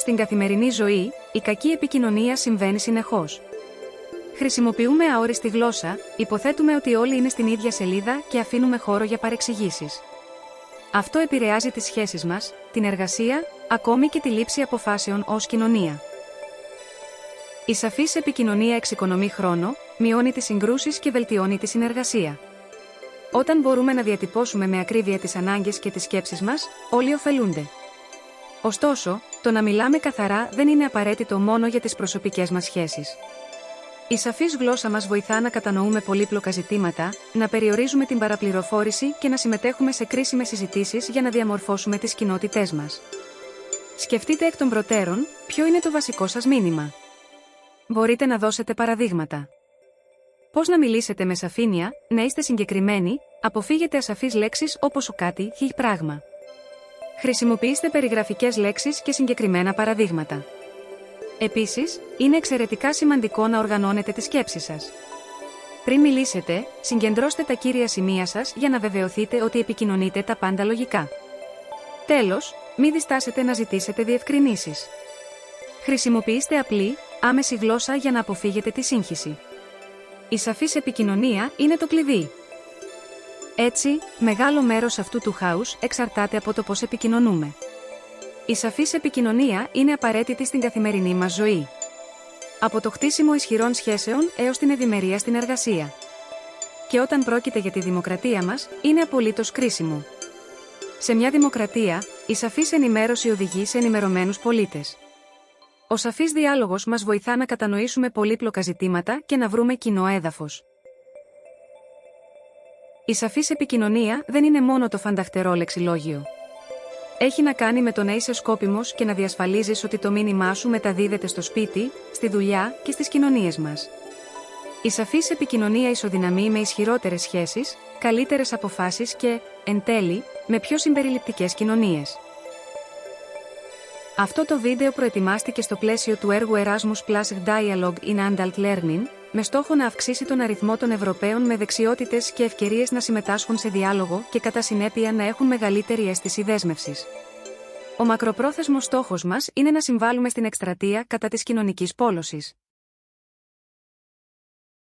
Στην καθημερινή ζωή, η κακή επικοινωνία συμβαίνει συνεχώς. Χρησιμοποιούμε αόριστη γλώσσα, υποθέτουμε ότι όλοι είναι στην ίδια σελίδα και αφήνουμε χώρο για παρεξηγήσεις. Αυτό επηρεάζει τις σχέσεις μας, την εργασία, ακόμη και τη λήψη αποφάσεων ως κοινωνία. Η σαφής επικοινωνία εξοικονομεί χρόνο, μειώνει τις συγκρούσεις και βελτιώνει τη συνεργασία. Όταν μπορούμε να διατυπώσουμε με ακρίβεια τις ανάγκες και τις σκέψεις μας, όλοι ωφελούνται. Ωστόσο, το να μιλάμε καθαρά δεν είναι απαραίτητο μόνο για τις προσωπικές μας σχέσεις. Η σαφής γλώσσα μας βοηθά να κατανοούμε πολύπλοκα ζητήματα, να περιορίζουμε την παραπληροφόρηση και να συμμετέχουμε σε κρίσιμες συζητήσεις για να διαμορφώσουμε τις κοινότητές μας. Σκεφτείτε εκ των προτέρων, ποιο είναι το βασικό σας μήνυμα. Μπορείτε να δώσετε παραδείγματα. Πώς να μιλήσετε με σαφήνεια, να είστε συγκεκριμένοι, αποφύγετε ασαφείς λέξεις όπως ο κάτι, χ πράγμα. Χρησιμοποιήστε περιγραφικές λέξεις και συγκεκριμένα παραδείγματα. Επίσης, είναι εξαιρετικά σημαντικό να οργανώνετε τη σκέψη σας. Πριν μιλήσετε, συγκεντρώστε τα κύρια σημεία σας για να βεβαιωθείτε ότι επικοινωνείτε τα πάντα λογικά. Τέλος, μην διστάσετε να ζητήσετε διευκρινήσεις. Χρησιμοποιήστε απλή, άμεση γλώσσα για να αποφύγετε τη σύγχυση. Η σαφής επικοινωνία είναι το κλειδί. Έτσι, μεγάλο μέρος αυτού του χάους εξαρτάται από το πώς επικοινωνούμε. Η σαφής επικοινωνία είναι απαραίτητη στην καθημερινή μας ζωή. Από το χτίσιμο ισχυρών σχέσεων έως την ευημερία στην εργασία. Και όταν πρόκειται για τη δημοκρατία μας, είναι απολύτως κρίσιμο. Σε μια δημοκρατία, η σαφής ενημέρωση οδηγεί σε ενημερωμένους πολίτες. Ο σαφής διάλογος μας βοηθά να κατανοήσουμε πολύπλοκα ζητήματα και να βρούμε κοινό έδαφος. Η σαφής επικοινωνία δεν είναι μόνο το φανταχτερό λεξιλόγιο. Έχει να κάνει με το να είσαι σκόπιμος και να διασφαλίζεις ότι το μήνυμά σου μεταδίδεται στο σπίτι, στη δουλειά και στις κοινωνίες μας. Η σαφής επικοινωνία ισοδυναμεί με ισχυρότερες σχέσεις, καλύτερες αποφάσεις και, εν τέλει, με πιο συμπεριληπτικές κοινωνίες. Αυτό το βίντεο προετοιμάστηκε στο πλαίσιο του έργου Erasmus Plus Dialogue in Adult Learning, με στόχο να αυξήσει τον αριθμό των Ευρωπαίων με δεξιότητες και ευκαιρίες να συμμετάσχουν σε διάλογο και κατά συνέπεια να έχουν μεγαλύτερη αίσθηση δέσμευσης. Ο μακροπρόθεσμος στόχος μας είναι να συμβάλλουμε στην εκστρατεία κατά της κοινωνικής πόλωσης.